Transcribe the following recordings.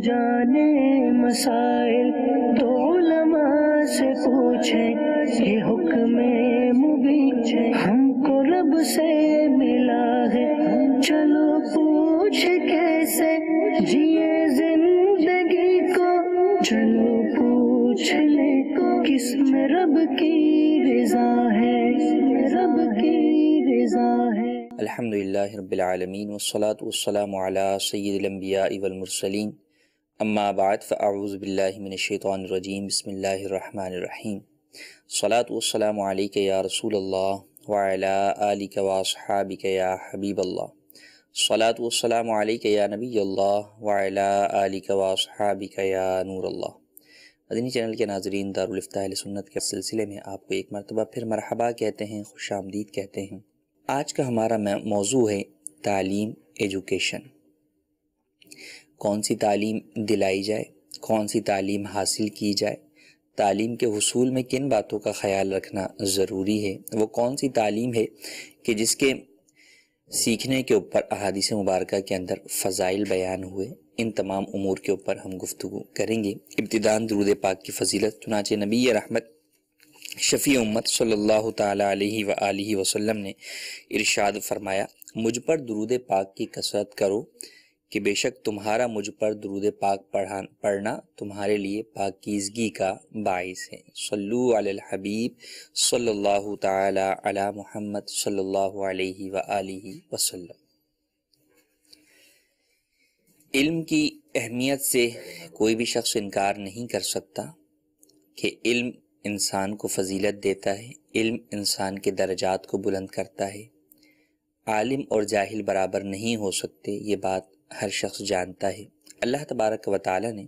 جانے مسائل تو علماء سے پوچھیں، یہ حکم مبین ہم کو رب سے ملا ہے، چلو پوچھ کیسے جیے زندگی کو، چلو پوچھ لے کس میں رب کی رضا ہے، رب کی رضا ہے۔ الحمدللہ رب العالمین والصلاة والسلام علی سید الانبیاء والمرسلین، اما بعد فاعوذ باللہ من الشیطان الرجیم، بسم اللہ الرحمن الرحیم۔ الصلاة والسلام علیک یا رسول اللہ وعلی آلک واصحابک یا حبیب اللہ، الصلاة والسلام علیک یا نبی اللہ وعلی آلک واصحابک یا نور اللہ۔ مدنی چینل کے ناظرین، دارالفتاح اہل سنت کے سلسلے میں آپ کو ایک مرتبہ پھر مرحبا کہتے ہیں، خوش آمدید کہتے ہیں۔ آج کا ہمارا موضوع ہے تعلیم، ایجوکیشن۔ کون سی تعلیم دلائی جائے، کون سی تعلیم حاصل کی جائے، تعلیم کے حصول میں کن باتوں کا خیال رکھنا ضروری ہے، وہ کون سی تعلیم ہے کہ جس کے سیکھنے کے اوپر احادیث مبارکہ کے اندر فضائل بیان ہوئے۔ ان تمام امور کے اوپر ہم گفتگو کریں گے۔ ابتداءً درود پاک کی فضیلت، چنانچہ نبی رحمت شفیع امت صلی اللہ تعالی علیہ وآلہ وسلم نے ارشاد فرمایا، مجھ پر درود پاک کی کثرت کرو کہ بے شک تمہارا مجھ پر درود پاک پڑھنا تمہارے لیے پاکیزگی کا باعث ہے۔ صلو علی الحبیب صلی اللہ تعالی علی محمد صلی اللہ علیہ وآلہ وسلم۔ علم کی اہمیت سے کوئی بھی شخص انکار نہیں کر سکتا کہ علم انسان کو فضیلت دیتا ہے، علم انسان کے درجات کو بلند کرتا ہے۔ عالم اور جاہل برابر نہیں ہو سکتے، یہ بات ہر شخص جانتا ہے۔ اللہ تبارک و تعالی نے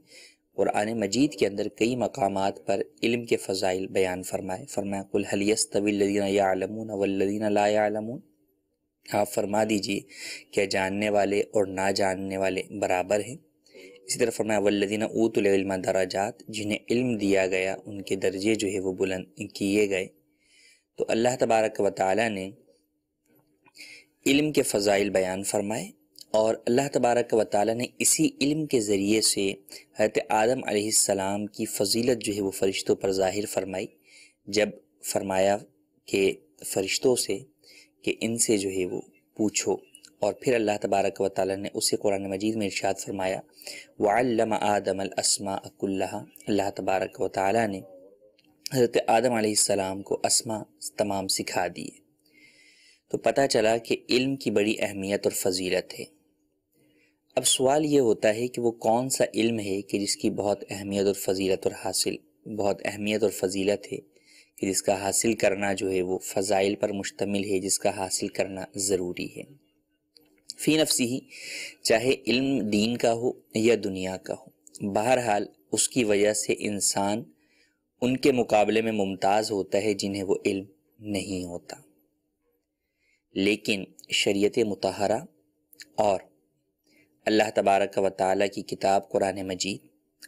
قرآن مجید کے اندر کئی مقامات پر علم کے فضائل بیان فرمایا قل هل يستوي الذين يعلمون والذين لا يعلمون، آپ فرما دیجئے کیا جاننے والے اور نہ جاننے والے برابر ہیں؟ اسی طرح فرمایا والذین اوتوا العلم درجات، جنہیں علم دیا گیا ان کے درجے جو ہے وہ بلند کیے گئے۔ تو اللہ تبارک و تعالی نے علم کے فضائل بیان فرمائے، اور اللہ تبارک و تعالی نے اسی علم کے ذریعے سے حضرت آدم علیہ السلام کی فضیلت جو ہے وہ فرشتوں پر ظاہر فرمائی، جب فرمایا کہ فرشتوں سے کہ ان سے جو ہے وہ پوچھو، اور پھر اللہ تبارک و تعالی نے اسے قرآن مجید میں ارشاد فرمایا وَعَلَّمَ آدَمَ الْأَسْمَاءَ كُلَّهَا، اللہ تبارک و تعالی نے حضرت آدم علیہ السلام کو اسماء تمام سکھا دیے۔ تو پتہ چلا کہ علم کی بڑی اہمیت اور فضیلت ہے۔ اب سوال یہ ہوتا ہے کہ وہ کون سا علم ہے کہ جس کی بہت اہمیت اور فضیلت بہت اہمیت اور فضیلت ہے، کہ جس کا حاصل کرنا جو ہے وہ فضائل پر مشتمل ہے، جس کا حاصل کرنا ضروری ہے۔ فی نفسی ہی، چاہے علم دین کا ہو یا دنیا کا ہو، بہرحال اس کی وجہ سے انسان ان کے مقابلے میں ممتاز ہوتا ہے جنہیں وہ علم نہیں ہوتا۔ لیکن شریعت مطہرہ اور اللہ تبارک و تعالیٰ کی کتاب قرآن مجید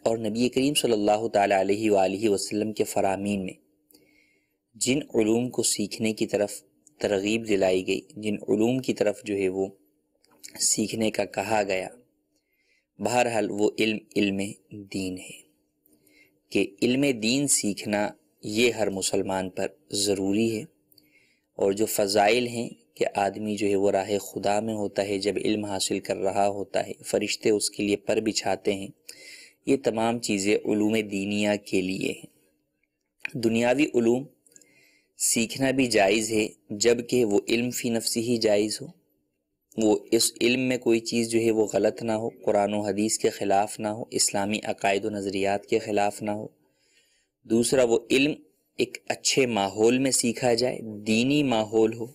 اور نبی کریم صلی اللہ تعالیٰ علیہ وآلہ وسلم کے فرامین میں جن علوم کو سیکھنے کی طرف ترغیب دلائی گئی، جن علوم کی طرف جو ہے وہ سیکھنے کا کہا گیا، بہرحال وہ علم دین ہے، کہ علم دین سیکھنا یہ ہر مسلمان پر ضروری ہے۔ اور جو فضائل ہیں کہ آدمی جو ہے وہ راہ خدا میں ہوتا ہے جب علم حاصل کر رہا ہوتا ہے، فرشتے اس کے لیے پر بچھاتے ہیں، یہ تمام چیزیں علوم دینیہ کے لیے ہیں۔ دنیاوی علوم سیکھنا بھی جائز ہے، جبکہ وہ علم فی نفسی ہی جائز ہو، وہ اس علم میں کوئی چیز جو ہے وہ غلط نہ ہو، قرآن و حدیث کے خلاف نہ ہو، اسلامی عقائد و نظریات کے خلاف نہ ہو۔ دوسرا، وہ علم ایک اچھے ماحول میں سیکھا جائے، دینی ماحول ہو،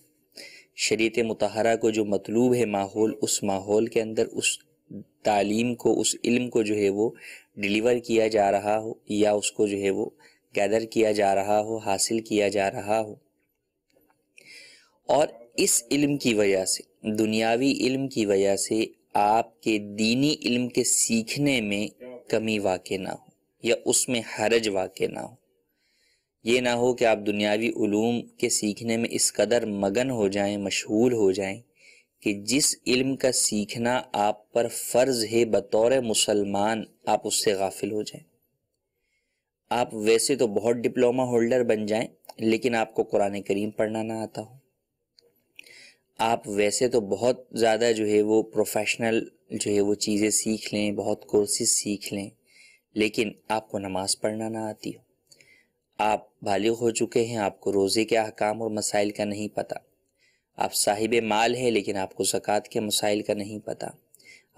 شریعت مطہرہ کو جو مطلوب ہے ماحول، اس ماحول کے اندر اس تعلیم کو، اس علم کو جو ہے وہ ڈیلیور کیا جا رہا ہو، یا اس کو جو ہے وہ گیدر کیا جا رہا ہو، حاصل کیا جا رہا ہو۔ اور اس علم کی وجہ سے، دنیاوی علم کی وجہ سے آپ کے دینی علم کے سیکھنے میں کمی واقع نہ ہو، یا اس میں حرج واقع نہ ہو۔ یہ نہ ہو کہ آپ دنیاوی علوم کے سیکھنے میں اس قدر مگن ہو جائیں، مشغول ہو جائیں کہ جس علم کا سیکھنا آپ پر فرض ہے بطور مسلمان، آپ اس سے غافل ہو جائیں۔ آپ ویسے تو بہت ڈپلومہ ہولڈر بن جائیں لیکن آپ کو قرآن کریم پڑھنا نہ آتا ہو، آپ ویسے تو بہت زیادہ جو ہے وہ پروفیشنل جو ہے وہ چیزیں سیکھ لیں، بہت کورسز سیکھ لیں، لیکن آپ کو نماز پڑھنا نہ آتی ہو، آپ بالغ ہو چکے ہیں، آپ کو روزے کے احکام اور مسائل کا نہیں پتہ، آپ صاحب مال ہیں لیکن آپ کو زکوٰۃ کے مسائل کا نہیں پتہ،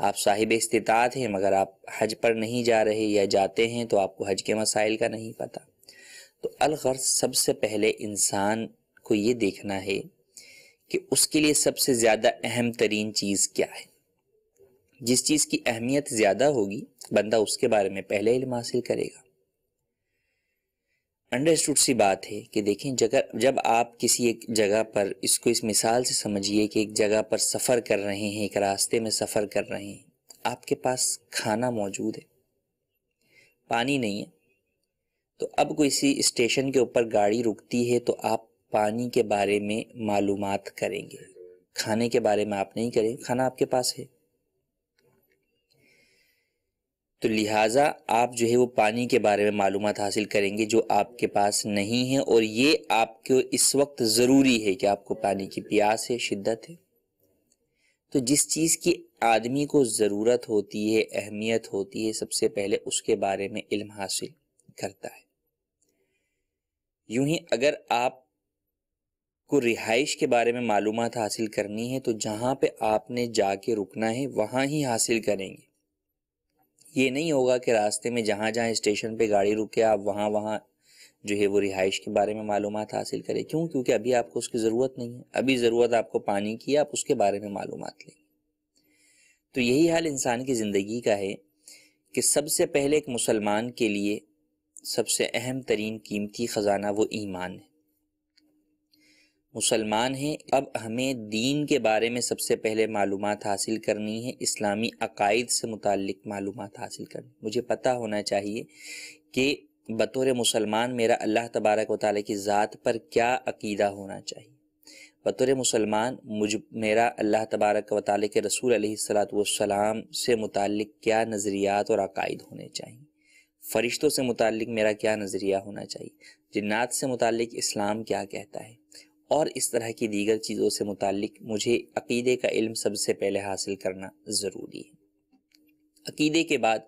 آپ صاحب استطاعت ہیں مگر آپ حج پر نہیں جا رہے یا جاتے ہیں تو آپ کو حج کے مسائل کا نہیں پتہ۔ تو الغرض سب سے پہلے انسان کو یہ دیکھنا ہے کہ اس کے لیے سب سے زیادہ اہم ترین چیز کیا ہے۔ جس چیز کی اہمیت زیادہ ہوگی بندہ اس کے بارے میں پہلے علم حاصل کرے گا۔ انڈرسٹوڈ سی بات ہے کہ دیکھیں جب آپ کسی ایک جگہ پر، اس کو اس مثال سے سمجھیے کہ ایک جگہ پر سفر کر رہے ہیں، ایک راستے میں سفر کر رہے ہیں، آپ کے پاس کھانا موجود ہے، پانی نہیں ہے، تو اب کسی اسٹیشن کے اوپر گاڑی رکتی ہے تو آپ پانی کے بارے میں معلومات کریں گے، کھانے کے بارے میں آپ نہیں کریں، کھانا آپ کے پاس ہے، تو لہٰذا آپ جو ہے وہ پانی کے بارے میں معلومات حاصل کریں گے جو آپ کے پاس نہیں ہے، اور یہ آپ کو اس وقت ضروری ہے کہ آپ کو پانی کی پیاس ہے، شدت ہے۔ تو جس چیز کی آدمی کو ضرورت ہوتی ہے، اہمیت ہوتی ہے، سب سے پہلے اس کے بارے میں علم حاصل کرتا ہے۔ یوں ہی اگر آپ کو رہائش کے بارے میں معلومات حاصل کرنی ہے تو جہاں پہ آپ نے جا کے رکنا ہے وہاں ہی حاصل کریں گے۔ یہ نہیں ہوگا کہ راستے میں جہاں جہاں اسٹیشن پہ گاڑی رکے آپ وہاں جو ہے وہ رہائش کے بارے میں معلومات حاصل کریں۔ کیوں؟ کیونکہ ابھی آپ کو اس کی ضرورت نہیں ہے، ابھی ضرورت آپ کو پانی کی ہے، آپ اس کے بارے میں معلومات لیں۔ تو یہی حال انسان کی زندگی کا ہے کہ سب سے پہلے ایک مسلمان کے لیے سب سے اہم ترین قیمتی خزانہ وہ ایمان ہے۔ مسلمان ہیں، اب ہمیں دین کے بارے میں سب سے پہلے معلومات حاصل کرنی ہے، اسلامی عقائد سے متعلق معلومات حاصل کرنی۔ مجھے پتہ ہونا چاہیے کہ بطور مسلمان میرا اللہ تبارک و تعالیٰ کی ذات پر کیا عقیدہ ہونا چاہیے، بطور مسلمان میرا اللہ تبارک و تعالیٰ کے رسول علیہ الصلاۃ والسلام سے متعلق کیا نظریات اور عقائد ہونے چاہیے، فرشتوں سے متعلق میرا کیا نظریہ ہونا چاہیے، جنات سے متعلق اسلام کیا کہتا ہے، اور اس طرح کی دیگر چیزوں سے متعلق مجھے عقیدے کا علم سب سے پہلے حاصل کرنا ضروری ہے۔ عقیدے کے بعد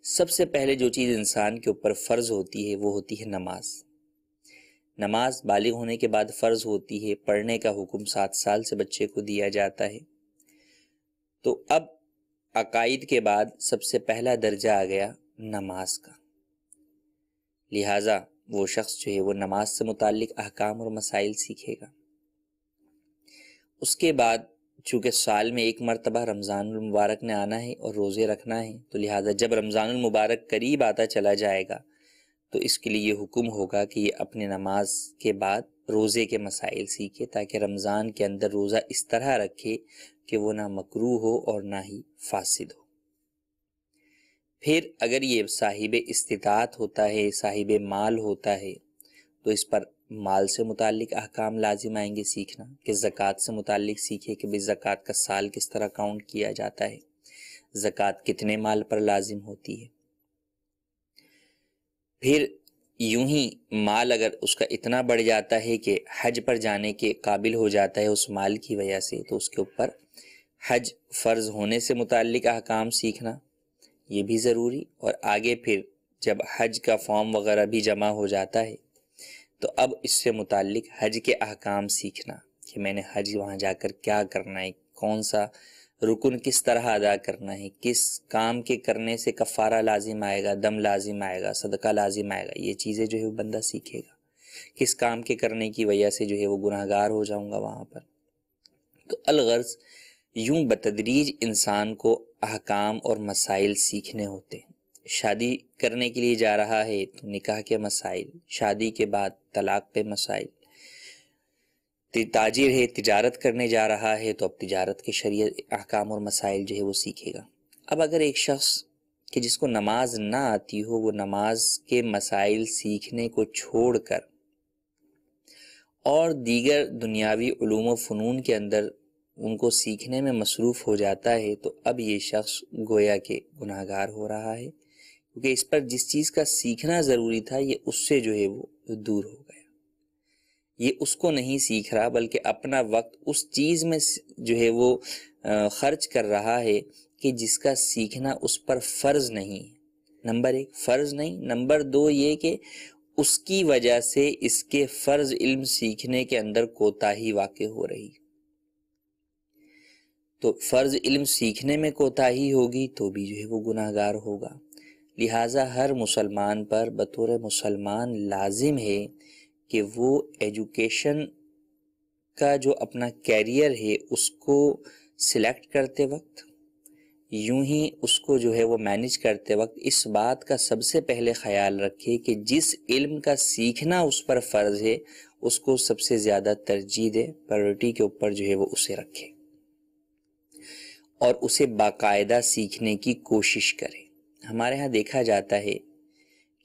سب سے پہلے جو چیز انسان کے اوپر فرض ہوتی ہے وہ ہوتی ہے نماز۔ نماز بالغ ہونے کے بعد فرض ہوتی ہے، پڑھنے کا حکم 7 سال سے بچے کو دیا جاتا ہے۔ تو اب عقائد کے بعد سب سے پہلا درجہ آ گیا نماز کا، لہٰذا وہ شخص جو ہے وہ نماز سے متعلق احکام اور مسائل سیکھے گا۔ اس کے بعد چونکہ سال میں ایک مرتبہ رمضان المبارک نے آنا ہے اور روزے رکھنا ہے، تو لہٰذا جب رمضان المبارک قریب آتا چلا جائے گا تو اس کے لیے یہ حکم ہوگا کہ یہ اپنے نماز کے بعد روزے کے مسائل سیکھے، تاکہ رمضان کے اندر روزہ اس طرح رکھے کہ وہ نہ مکروہ ہو اور نہ ہی فاسد ہو۔ پھر اگر یہ صاحب استطاعت ہوتا ہے، صاحب مال ہوتا ہے، تو اس پر مال سے متعلق احکام لازم آئیں گے سیکھنا، کہ زکوٰۃ سے متعلق سیکھے کہ زکوٰۃ کا سال کس طرح کاؤنٹ کیا جاتا ہے، زکوٰۃ کتنے مال پر لازم ہوتی ہے۔ پھر یوں ہی مال اگر اس کا اتنا بڑھ جاتا ہے کہ حج پر جانے کے قابل ہو جاتا ہے اس مال کی وجہ سے، تو اس کے اوپر حج فرض ہونے سے متعلق احکام سیکھنا یہ بھی ضروری، اور آگے پھر جب حج کا فارم وغیرہ بھی جمع ہو جاتا ہے تو اب اس سے متعلق حج کے احکام سیکھنا کہ میں نے حج وہاں جا کر کیا کرنا ہے، کون سا رکن کس طرح ادا کرنا ہے، کس کام کے کرنے سے کفارہ لازم آئے گا، دم لازم آئے گا، صدقہ لازم آئے گا، یہ چیزیں جو ہے وہ بندہ سیکھے گا، کس کام کے کرنے کی وجہ سے جو ہے وہ گناہ گار ہو جاؤں گا وہاں پر۔ تو الغرض یوں بتدریج انسان کو احکام اور مسائل سیکھنے ہوتے ہیں۔ شادی کرنے کے لیے جا رہا ہے تو نکاح کے مسائل، شادی کے بعد طلاق پہ مسائل، تاجر ہے تجارت کرنے جا رہا ہے تو اب تجارت کے شریعت احکام اور مسائل جو ہے وہ سیکھے گا۔ اب اگر ایک شخص کہ جس کو نماز نہ آتی ہو وہ نماز کے مسائل سیکھنے کو چھوڑ کر اور دیگر دنیاوی علوم و فنون کے اندر ان کو سیکھنے میں مصروف ہو جاتا ہے تو اب یہ شخص گویا کہ گناہگار ہو رہا ہے، کیونکہ اس پر جس چیز کا سیکھنا ضروری تھا یہ اس سے جو ہے وہ دور ہو گیا، یہ اس کو نہیں سیکھ رہا بلکہ اپنا وقت اس چیز میں جو ہے وہ خرچ کر رہا ہے کہ جس کا سیکھنا اس پر فرض نہیں ہے۔ نمبر 1 فرض نہیں، نمبر 2 یہ کہ اس کی وجہ سے اس کے فرض علم سیکھنے کے اندر کوتاہی واقع ہو رہی، تو فرض علم سیکھنے میں کوتاہی ہوگی تو بھی جو ہے وہ گناہگار ہوگا۔ لہٰذا ہر مسلمان پر بطور مسلمان لازم ہے کہ وہ ایجوکیشن کا جو اپنا کیریئر ہے اس کو سلیکٹ کرتے وقت، یوں ہی اس کو جو ہے وہ مینج کرتے وقت اس بات کا سب سے پہلے خیال رکھے کہ جس علم کا سیکھنا اس پر فرض ہے اس کو سب سے زیادہ ترجیح دے، پرائرٹی کے اوپر جو ہے وہ اسے رکھے اور اسے باقاعدہ سیکھنے کی کوشش کرے۔ ہمارے ہاں دیکھا جاتا ہے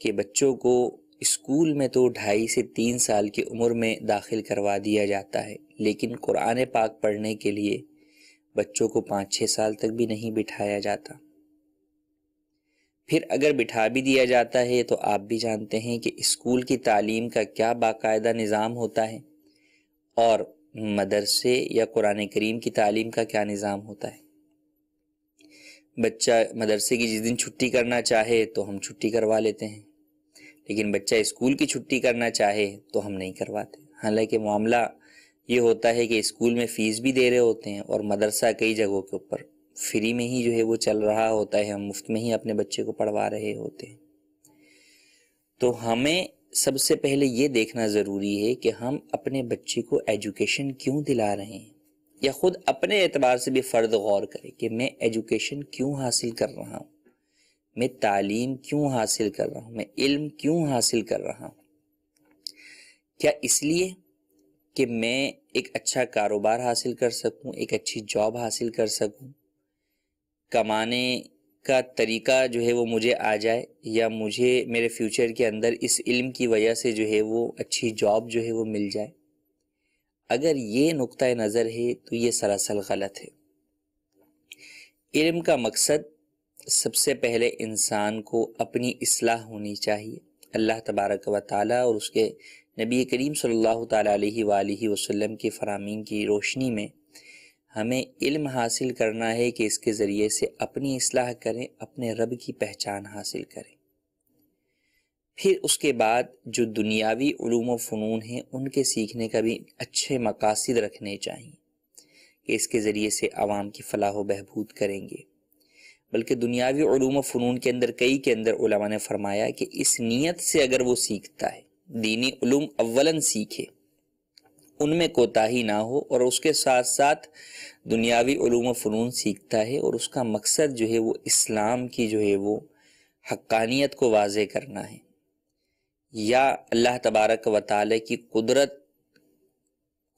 کہ بچوں کو اسکول میں تو 2.5 سے 3 سال کی عمر میں داخل کروا دیا جاتا ہے، لیکن قرآن پاک پڑھنے کے لیے بچوں کو 5-6 سال تک بھی نہیں بٹھایا جاتا۔ پھر اگر بٹھا بھی دیا جاتا ہے تو آپ بھی جانتے ہیں کہ اسکول کی تعلیم کا کیا باقاعدہ نظام ہوتا ہے اور مدرسے یا قرآن کریم کی تعلیم کا کیا نظام ہوتا ہے۔ بچہ مدرسے کی جس دن چھٹی کرنا چاہے تو ہم چھٹی کروا لیتے ہیں، لیکن بچہ اسکول کی چھٹی کرنا چاہے تو ہم نہیں کرواتے، حالانکہ معاملہ یہ ہوتا ہے کہ اسکول میں فیس بھی دے رہے ہوتے ہیں اور مدرسہ کئی جگہوں کے اوپر فری میں ہی جو ہے وہ چل رہا ہوتا ہے، ہم مفت میں ہی اپنے بچے کو پڑھوا رہے ہوتے ہیں۔ تو ہمیں سب سے پہلے یہ دیکھنا ضروری ہے کہ ہم اپنے بچے کو ایجوکیشن کیوں دلا رہے ہیں، یا خود اپنے اعتبار سے بھی فرد غور کرے کہ میں ایجوکیشن کیوں حاصل کر رہا ہوں، میں تعلیم کیوں حاصل کر رہا ہوں، میں علم کیوں حاصل کر رہا ہوں۔ کیا اس لیے کہ میں ایک اچھا کاروبار حاصل کر سکوں، ایک اچھی جاب حاصل کر سکوں، کمانے کا طریقہ جو ہے وہ مجھے آ جائے، یا مجھے میرے فیوچر کے اندر اس علم کی وجہ سے جو ہے وہ اچھی جاب جو ہے وہ مل جائے؟ اگر یہ نقطہ نظر ہے تو یہ سراسر غلط ہے۔ علم کا مقصد سب سے پہلے انسان کو اپنی اصلاح ہونی چاہیے۔ اللہ تبارک و تعالیٰ اور اس کے نبی کریم صلی اللہ تعالیٰ علیہ وآلہ وسلم کی فرامین کی روشنی میں ہمیں علم حاصل کرنا ہے کہ اس کے ذریعے سے اپنی اصلاح کریں، اپنے رب کی پہچان حاصل کریں۔ پھر اس کے بعد جو دنیاوی علوم و فنون ہیں ان کے سیکھنے کا بھی اچھے مقاصد رکھنے چاہیے کہ اس کے ذریعے سے عوام کی فلاح و بہبود کریں گے، بلکہ دنیاوی علوم و فنون کے اندر کے اندر علماء نے فرمایا کہ اس نیت سے اگر وہ سیکھتا ہے، دینی علوم اولاً سیکھے، ان میں کوتاہی نہ ہو، اور اس کے ساتھ ساتھ دنیاوی علوم و فنون سیکھتا ہے اور اس کا مقصد جو ہے وہ اسلام کی جو ہے وہ حقانیت کو واضح کرنا ہے، یا اللہ تبارک و تعالی کی قدرت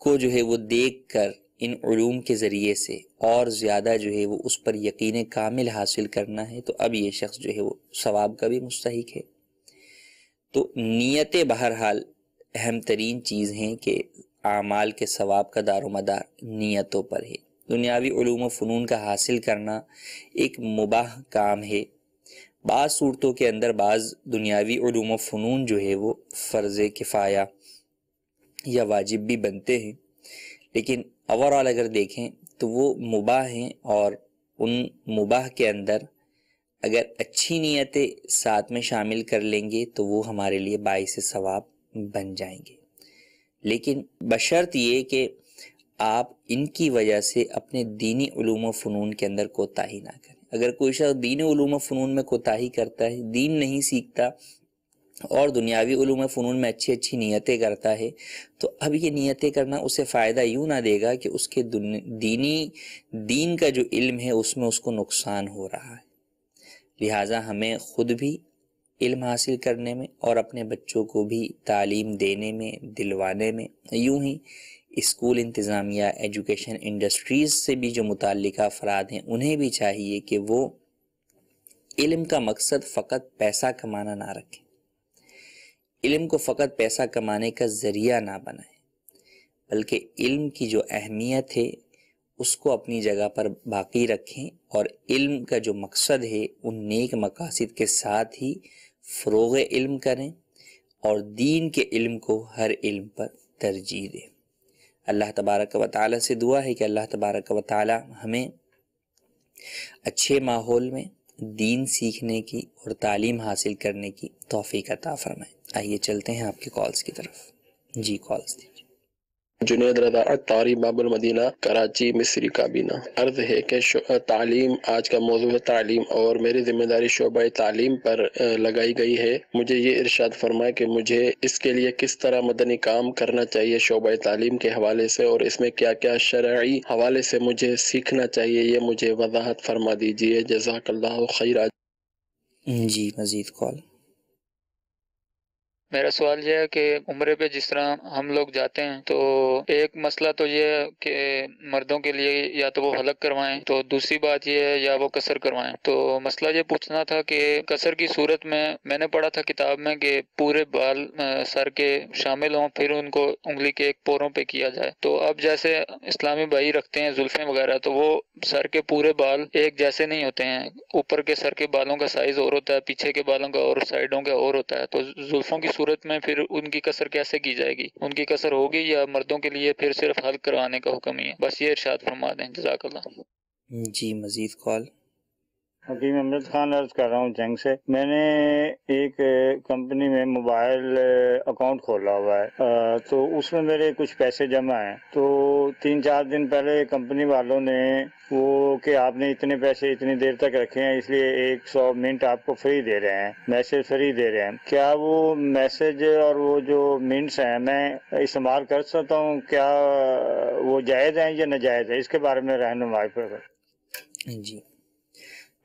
کو جو ہے وہ دیکھ کر ان علوم کے ذریعے سے اور زیادہ جو ہے وہ اس پر یقین کامل حاصل کرنا ہے، تو اب یہ شخص جو ہے وہ ثواب کا بھی مستحق ہے۔ تو نیتیں بہرحال اہم ترین چیز ہیں کہ اعمال کے ثواب کا دار و مدار نیتوں پر ہے۔ دنیاوی علوم و فنون کا حاصل کرنا ایک مباح کام ہے۔ بعض صورتوں کے اندر بعض دنیاوی علوم و فنون جو ہے وہ فرض کفایہ یا واجب بھی بنتے ہیں، لیکن اوورآل اگر دیکھیں تو وہ مباح ہیں، اور ان مباح کے اندر اگر اچھی نیتیں ساتھ میں شامل کر لیں گے تو وہ ہمارے لیے باعث ثواب بن جائیں گے، لیکن بشرط یہ کہ آپ ان کی وجہ سے اپنے دینی علوم و فنون کے اندر کوتاہی نہ کریں۔ اگر کوئی شخص دینی علوم و فنون میں کوتاہی کرتا ہے، دین نہیں سیکھتا اور دنیاوی علوم و فنون میں اچھی نیتیں کرتا ہے، تو اب یہ نیتیں کرنا اسے فائدہ یوں نہ دے گا کہ اس کے دین کا جو علم ہے اس میں اس کو نقصان ہو رہا ہے۔ لہٰذا ہمیں خود بھی علم حاصل کرنے میں اور اپنے بچوں کو بھی تعلیم دینے میں، دلوانے میں، یوں ہی اسکول انتظامیہ، ایجوکیشن انڈسٹریز سے بھی جو متعلقہ افراد ہیں انہیں بھی چاہیے کہ وہ علم کا مقصد فقط پیسہ کمانا نہ رکھیں، علم کو فقط پیسہ کمانے کا ذریعہ نہ بنائیں، بلکہ علم کی جو اہمیت ہے اس کو اپنی جگہ پر باقی رکھیں اور علم کا جو مقصد ہے ان نیک مقاصد کے ساتھ ہی فروغ علم کریں اور دین کے علم کو ہر علم پر ترجیح دیں۔ اللہ تبارک و تعالیٰ سے دعا ہے کہ اللہ تبارک و تعالیٰ ہمیں اچھے ماحول میں دین سیکھنے کی اور تعلیم حاصل کرنے کی توفیق عطا فرمائے۔ آئیے چلتے ہیں آپ کے کالز کی طرف۔ جی کالز دیجیے۔ جنید رضا اطاری باب المدینہ کراچی مصری کابینہ۔ عرض ہے کہ تعلیم آج کا موضوع ہے تعلیم، اور میری ذمہ داری شعبہ تعلیم پر لگائی گئی ہے۔ مجھے یہ ارشاد فرمائے کہ مجھے اس کے لیے کس طرح مدنی کام کرنا چاہیے شعبہ تعلیم کے حوالے سے، اور اس میں کیا کیا شرعی حوالے سے مجھے سیکھنا چاہیے، یہ مجھے وضاحت فرما دیجیے۔ جزاک اللہ خیر۔ جی مزید کال۔ میرا سوال یہ ہے کہ عمرے پہ جس طرح ہم لوگ جاتے ہیں تو ایک مسئلہ تو یہ ہے کہ مردوں کے لیے یا تو وہ حلق کروائیں، تو دوسری بات یہ ہے یا وہ قصر کروائیں۔ تو مسئلہ یہ پوچھنا تھا کہ قصر کی صورت میں نے پڑھا تھا کتاب میں کہ پورے بال سر کے شامل ہوں، پھر ان کو انگلی کے ایک پوروں پہ کیا جائے۔ تو اب جیسے اسلامی بھائی رکھتے ہیں زلفیں وغیرہ، تو وہ سر کے پورے بال ایک جیسے نہیں ہوتے ہیں، اوپر کے سر کے بالوں کا سائز اور ہوتا ہے، پیچھے کے بالوں کا اور سائیڈوں کا اور ہوتا ہے۔ تو زلفوں کی صورت میں پھر ان کی قصر کیسے کی جائے گی؟ ان کی قصر ہوگی یا مردوں کے لیے پھر صرف حلق کروانے کا حکم ہی ہے؟ بس یہ ارشاد فرما دیں، جزاک اللہ۔ جی مزید کال۔ حکیم امجد خان عرض کر رہا ہوں جنگ سے۔ میں نے ایک کمپنی میں موبائل اکاؤنٹ کھولا ہوا ہے، تو اس میں میرے کچھ پیسے جمع ہیں۔ تو 3-4 دن پہلے کمپنی والوں نے وہ کہ آپ نے اتنے پیسے اتنی دیر تک رکھے ہیں، اس لیے 100 منٹ آپ کو فری دے رہے ہیں، میسج فری دے رہے ہیں۔ کیا وہ میسج اور وہ جو منٹس ہیں میں استعمال کر سکتا ہوں؟ کیا وہ جائز ہیں یا ناجائز ہے؟ اس کے بارے میں رہنمائی پر۔ جی،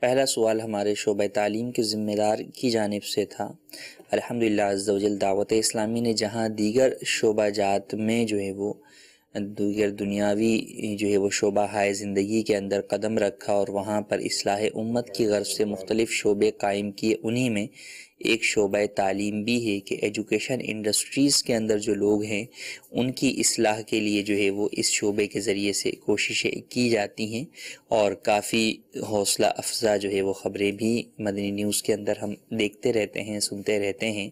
پہلا سوال ہمارے شعبہ تعلیم کے ذمہ دار کی جانب سے تھا۔ الحمدللہ عز و جل دعوت اسلامی نے جہاں دیگر شعبہ جات میں جو ہے وہ دیگر دنیاوی جو ہے وہ شعبہ ہائے زندگی کے اندر قدم رکھا اور وہاں پر اصلاح امت کی غرض سے مختلف شعبے قائم کیے، انہی میں ایک شعبہ تعلیم بھی ہے کہ ایجوکیشن انڈسٹریز کے اندر جو لوگ ہیں ان کی اصلاح کے لیے جو ہے وہ اس شعبے کے ذریعے سے کوششیں کی جاتی ہیں، اور کافی حوصلہ افزا جو ہے وہ خبریں بھی مدنی نیوز کے اندر ہم دیکھتے رہتے ہیں، سنتے رہتے ہیں۔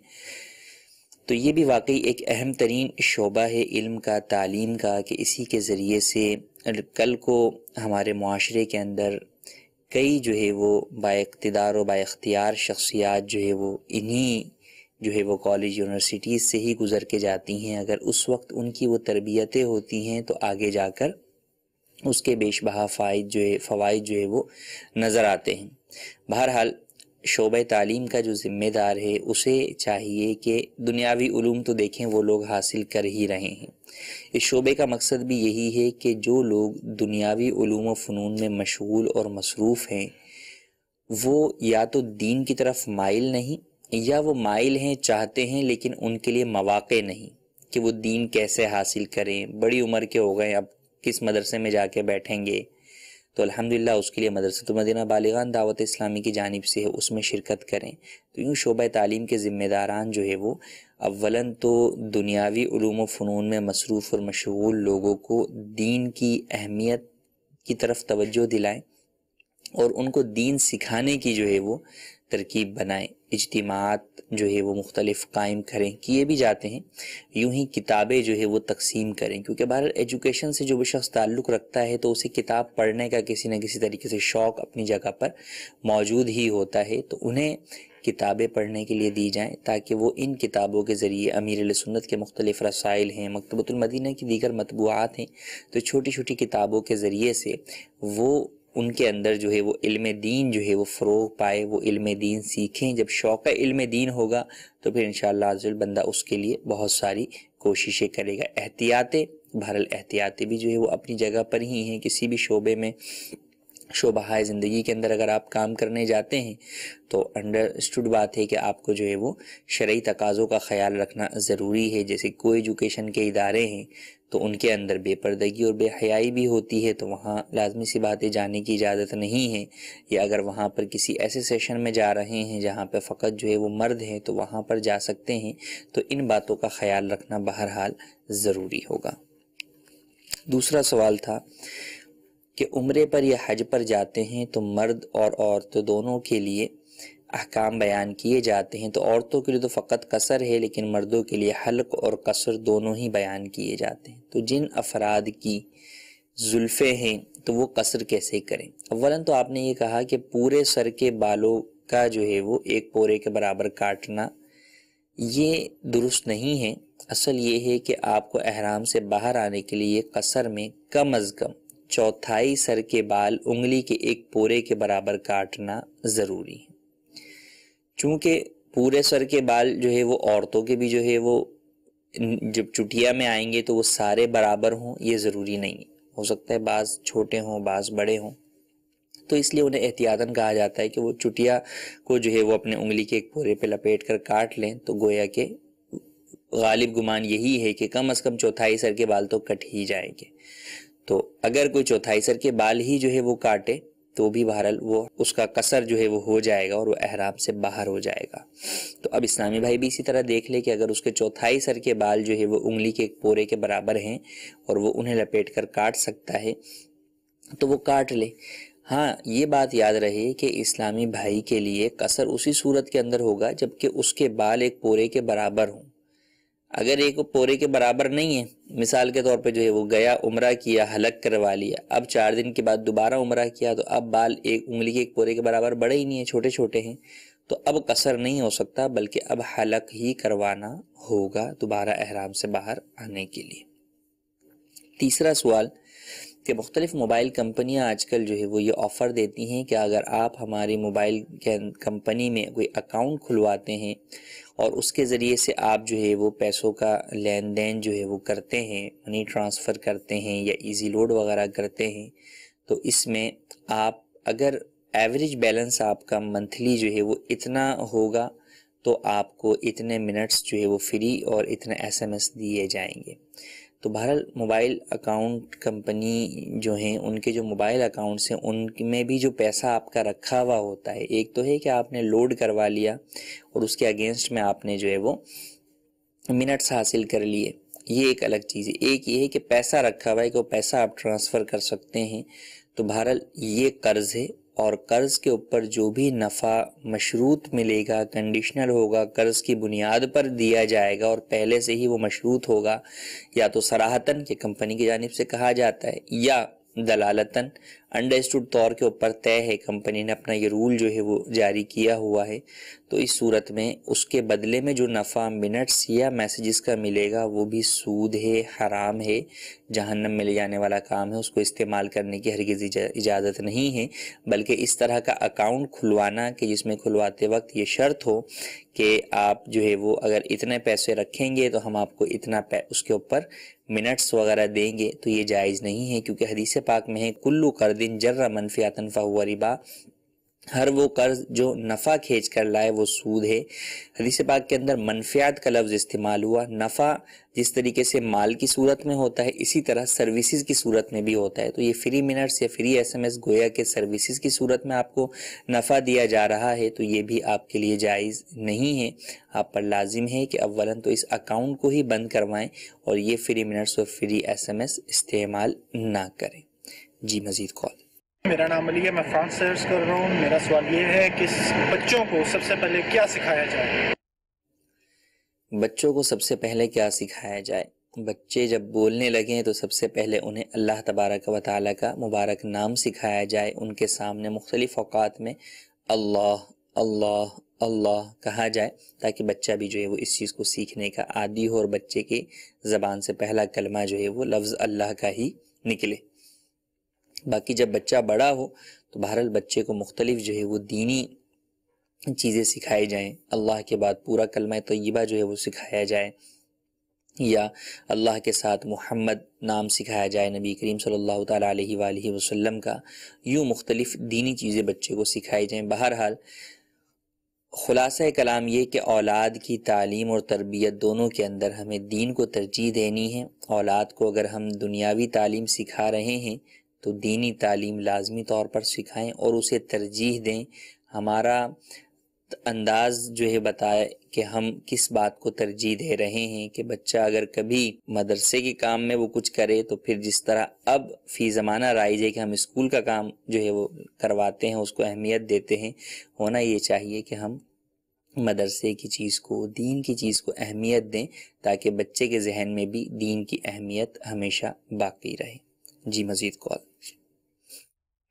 تو یہ بھی واقعی ایک اہم ترین شعبہ ہے علم کا، تعلیم کا، کہ اسی کے ذریعے سے کل کو ہمارے معاشرے کے اندر کئی جو ہے وہ با اقتدار و با اختیار شخصیات جو ہے وہ انہی جو ہے وہ کالج یونیورسٹیز سے ہی گزر کے جاتی ہیں۔ اگر اس وقت ان کی وہ تربیتیں ہوتی ہیں تو آگے جا کر اس کے بیش بہا فوائد جو ہے وہ نظر آتے ہیں۔ بہرحال شعبہ تعلیم کا جو ذمہ دار ہے اسے چاہیے کہ دنیاوی علوم تو دیکھیں وہ لوگ حاصل کر ہی رہے ہیں۔ اس شعبے کا مقصد بھی یہی ہے کہ جو لوگ دنیاوی علوم و فنون میں مشغول اور مصروف ہیں وہ یا تو دین کی طرف مائل نہیں، یا وہ مائل ہیں، چاہتے ہیں، لیکن ان کے لیے مواقع نہیں کہ وہ دین کیسے حاصل کریں۔ بڑی عمر کے ہو گئے، اب کس مدرسے میں جا کے بیٹھیں گے؟ تو الحمدللہ اس کے لیے مدرسۃ المدینہ بالغان دعوت اسلامی کی جانب سے ہے، اس میں شرکت کریں۔ تو یوں شعبہ تعلیم کے ذمہ داران جو ہے وہ اولاً تو دنیاوی علوم و فنون میں مصروف اور مشغول لوگوں کو دین کی اہمیت کی طرف توجہ دلائیں اور ان کو دین سکھانے کی جو ہے وہ ترکیب بنائیں، اجتماعات جو ہے وہ مختلف قائم کریں، کیے بھی جاتے ہیں، یوں ہی کتابیں جو ہے وہ تقسیم کریں، کیونکہ بہرحال ایجوکیشن سے جو بھی شخص تعلق رکھتا ہے تو اسے کتاب پڑھنے کا کسی نہ کسی طریقے سے شوق اپنی جگہ پر موجود ہی ہوتا ہے، تو انہیں کتابیں پڑھنے کے لیے دی جائیں تاکہ وہ ان کتابوں کے ذریعے امیر اہل سنت کے مختلف رسائل ہیں، مکتبۃ المدینہ کی دیگر مطبوعات ہیں، تو چھوٹی چھوٹی کتابوں کے ذریعے سے وہ ان کے اندر جو ہے وہ علم دین جو ہے وہ فروغ پائے، وہ علم دین سیکھیں۔ جب شوق علم دین ہوگا تو پھر انشاءاللہ عز و جل بندہ اس کے لیے بہت ساری کوششیں کرے گا۔ بہرحال احتیاطیں بھی جو ہے وہ اپنی جگہ پر ہی ہیں۔ کسی بھی شعبے میں، شعبہ ہائے زندگی کے اندر اگر آپ کام کرنے جاتے ہیں تو انڈرسٹوڈ بات ہے کہ آپ کو جو ہے وہ شرعی تقاضوں کا خیال رکھنا ضروری ہے۔ جیسے کوئی ایجوکیشن کے ادارے ہیں تو ان کے اندر بے پردگی اور بے حیائی بھی ہوتی ہے، تو وہاں لازمی سی باتیں جانے کی اجازت نہیں ہے، یا اگر وہاں پر کسی ایسے سیشن میں جا رہے ہیں جہاں پہ فقط جو ہے وہ مرد ہیں تو وہاں پر جا سکتے ہیں، تو ان باتوں کا خیال رکھنا بہرحال ضروری ہوگا۔ دوسرا سوال تھا کہ عمرے پر یا حج پر جاتے ہیں تو مرد اور عورت دونوں کے لیے احکام بیان کیے جاتے ہیں. تو عورتوں کے لیے تو فقط قصر ہے، لیکن مردوں کے لیے حلق اور قصر دونوں ہی بیان کیے جاتے ہیں. تو جن افراد کی زلفیں ہیں تو وہ قصر کیسے کریں؟ اولاً تو آپ نے یہ کہا کہ پورے سر کے بالوں کا جو ہے وہ ایک پورے کے برابر کاٹنا، یہ درست نہیں ہے. اصل یہ ہے کہ آپ کو احرام سے باہر آنے کے لیے قصر میں کم از کم چوتھائی سر کے بال انگلی کے ایک پورے کے برابر کاٹنا ضروری ہے. چونکہ پورے سر کے بال جو ہے وہ عورتوں کے بھی جو ہے وہ جب چٹیا میں آئیں گے تو وہ سارے برابر ہوں، یہ ضروری نہیں ہے. ہو سکتا ہے بعض چھوٹے ہوں بعض بڑے ہوں، تو اس لیے انہیں احتیاطاً کہا جاتا ہے کہ وہ چٹیا کو جو ہے وہ اپنے انگلی کے ایک پورے پہ لپیٹ کر کاٹ لیں. تو گویا کہ غالب گمان یہی ہے کہ کم از کم چوتھائی سر کے بال تو کٹ ہی جائیں گے. تو اگر کوئی چوتھائی سر کے بال ہی جو ہے وہ کاٹے تو بھی بہرحال وہ اس کا قصر جو ہے وہ ہو جائے گا اور وہ احرام سے باہر ہو جائے گا. تو اب اسلامی بھائی بھی اسی طرح دیکھ لے کہ اگر اس کے چوتھائی سر کے بال جو ہے وہ انگلی کے ایک پورے کے برابر ہیں اور وہ انہیں لپیٹ کر کاٹ سکتا ہے تو وہ کاٹ لے. ہاں یہ بات یاد رہے کہ اسلامی بھائی کے لیے قصر اسی صورت کے اندر ہوگا جبکہ اس کے بال ایک پورے کے برابر ہوں. اگر ایک پورے کے برابر نہیں ہے، مثال کے طور پہ جو ہے وہ گیا عمرہ کیا، حلق کروا لیا، اب 4 دن کے بعد دوبارہ عمرہ کیا تو اب بال ایک انگلی کے ایک پورے کے برابر بڑے ہی نہیں ہیں، چھوٹے چھوٹے ہیں، تو اب قصر نہیں ہو سکتا بلکہ اب حلق ہی کروانا ہوگا دوبارہ احرام سے باہر آنے کے لیے. تیسرا سوال کہ مختلف موبائل کمپنیاں آج کل جو ہے وہ یہ آفر دیتی ہیں کہ اگر آپ ہماری موبائل کمپنی میں کوئی اکاؤنٹ کھلواتے ہیں اور اس کے ذریعے سے آپ جو ہے وہ پیسوں کا لین دین جو ہے وہ کرتے ہیں، منی ٹرانسفر کرتے ہیں یا ایزی لوڈ وغیرہ کرتے ہیں، تو اس میں آپ اگر ایوریج بیلنس آپ کا منتھلی جو ہے وہ اتنا ہوگا تو آپ کو اتنے منٹس جو ہے وہ فری اور اتنے SMS دیے جائیں گے. تو بہرحال موبائل اکاؤنٹ کمپنی جو ہیں ان کے جو موبائل اکاؤنٹس ہیں ان میں بھی جو پیسہ آپ کا رکھا ہوا ہوتا ہے، ایک تو ہے کہ آپ نے لوڈ کروا لیا اور اس کے اگینسٹ میں آپ نے جو ہے وہ منٹس حاصل کر لیے، یہ ایک الگ چیز ہے. ایک یہ ہے کہ پیسہ رکھا ہوا ہے کہ وہ پیسہ آپ ٹرانسفر کر سکتے ہیں. تو بہرحال یہ قرض ہے اور قرض کے اوپر جو بھی نفع مشروط ملے گا، کنڈیشنل ہوگا، قرض کی بنیاد پر دیا جائے گا اور پہلے سے ہی وہ مشروط ہوگا، یا تو صراحتاً کہ کمپنی کی جانب سے کہا جاتا ہے یا دلالتاً انڈرسٹوڈ طور کے اوپر طے ہے، کمپنی نے اپنا یہ رول جو ہے وہ جاری کیا ہوا ہے. تو اس صورت میں اس کے بدلے میں جو نفع منٹس یا میسیجز کا ملے گا وہ بھی سود ہے، حرام ہے، جہنم میں لے جانے والا کام ہے، اس کو استعمال کرنے کی ہرگز اجازت نہیں ہے. بلکہ اس طرح کا اکاؤنٹ کھلوانا کہ جس میں کھلواتے وقت یہ شرط ہو کہ آپ جو ہے وہ اگر اتنے پیسے رکھیں گے تو ہم آپ کو اتنا اس کے اوپر منٹس وغیرہ دیں گے، تو یہ جائز نہیں ہے. کیونکہ حدیث پاک میں ہے کلو قرض جر منفیات فہو ربا، ہر وہ قرض جو نفع کھینچ کر لائے وہ سود ہے. حدیث پاک کے اندر منفیات کا لفظ استعمال ہوا. نفع جس طریقے سے مال کی صورت میں ہوتا ہے اسی طرح سروسز کی صورت میں بھی ہوتا ہے. تو یہ فری منٹس یا فری SMS گویا کہ سروسز کی صورت میں آپ کو نفع دیا جا رہا ہے، تو یہ بھی آپ کے لیے جائز نہیں ہے. آپ پر لازم ہے کہ اولاً تو اس اکاؤنٹ کو ہی بند کروائیں اور یہ فری منٹس اور فری SMS استعمال نہ کریں. جی مزید کال. میرا نام علی ہے، میں فرانس سے عرض کر رہا ہوں. میرا سوال یہ ہے کہ بچوں کو سب سے پہلے کیا سکھایا جائے؟ بچوں کو سب سے پہلے کیا سکھایا جائے؟ بچے جب بولنے لگیں تو سب سے پہلے انہیں اللہ تبارک و تعالیٰ کا مبارک نام سکھایا جائے. ان کے سامنے مختلف اوقات میں اللہ اللہ اللہ کہا جائے تاکہ بچہ بھی جو ہے وہ اس چیز کو سیکھنے کا عادی ہو اور بچے کی زبان سے پہلا کلمہ جو ہے وہ لفظ اللہ کا ہی نکلے. باقی جب بچہ بڑا ہو تو بہرحال بچے کو مختلف جو ہے وہ دینی چیزیں سکھائی جائیں. اللہ کے بعد پورا کلمہ طیبہ جو ہے وہ سکھایا جائے یا اللہ کے ساتھ محمد نام سکھایا جائے نبی کریم صلی اللہ تعالیٰ علیہ وآلہ وسلم کا. یوں مختلف دینی چیزیں بچے کو سکھائی جائیں. بہرحال خلاصہ کلام یہ کہ اولاد کی تعلیم اور تربیت دونوں کے اندر ہمیں دین کو ترجیح دینی ہے. اولاد کو اگر ہم دنیاوی تعلیم سکھا رہے ہیں تو دینی تعلیم لازمی طور پر سکھائیں اور اسے ترجیح دیں. ہمارا انداز جو ہے بتائے کہ ہم کس بات کو ترجیح دے رہے ہیں کہ بچہ اگر کبھی مدرسے کے کام میں وہ کچھ کرے تو پھر جس طرح اب فی زمانہ رائج ہے کہ ہم اسکول کا کام جو ہے وہ کرواتے ہیں، اس کو اہمیت دیتے ہیں، ہونا یہ چاہیے کہ ہم مدرسے کی چیز کو، دین کی چیز کو اہمیت دیں تاکہ بچے کے ذہن میں بھی دین کی اہمیت ہمیشہ باقی رہے۔ جی مزید کال۔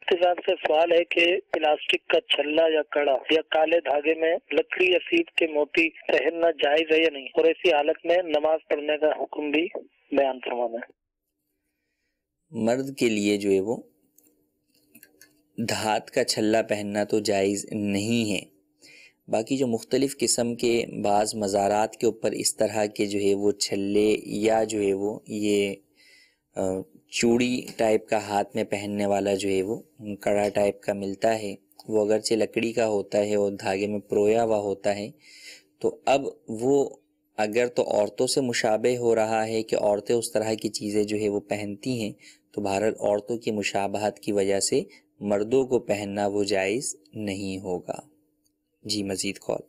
صاحب سے سوال ہے کہ پلاسٹک کا چھلا یا کڑا یا کالے دھاگے میں لکڑی یا سیپ کے موتی پہننا جائز ہے یا نہیں، اور ایسی حالت میں نماز پڑھنے کا حکم بھی بیان فرمانا ہے۔ مرد کے لیے جو ہے وہ دھات کا چھلا پہننا تو جائز نہیں ہے، باقی جو مختلف قسم کے بعض مزارات کے اوپر اس طرح کے جو ہے وہ چھلے یا جو ہے وہ یہ چوڑی ٹائپ کا ہاتھ میں پہننے والا جو ہے وہ کڑا ٹائپ کا ملتا ہے، وہ اگرچہ لکڑی کا ہوتا ہے اور دھاگے میں پرویا ہوا ہوتا ہے، تو اب وہ اگر تو عورتوں سے مشابہ ہو رہا ہے کہ عورتیں اس طرح کی چیزیں جو ہے وہ پہنتی ہیں، تو بہرحال عورتوں کی مشابہت کی وجہ سے مردوں کو پہننا وہ جائز نہیں ہوگا۔ جی مزید کال۔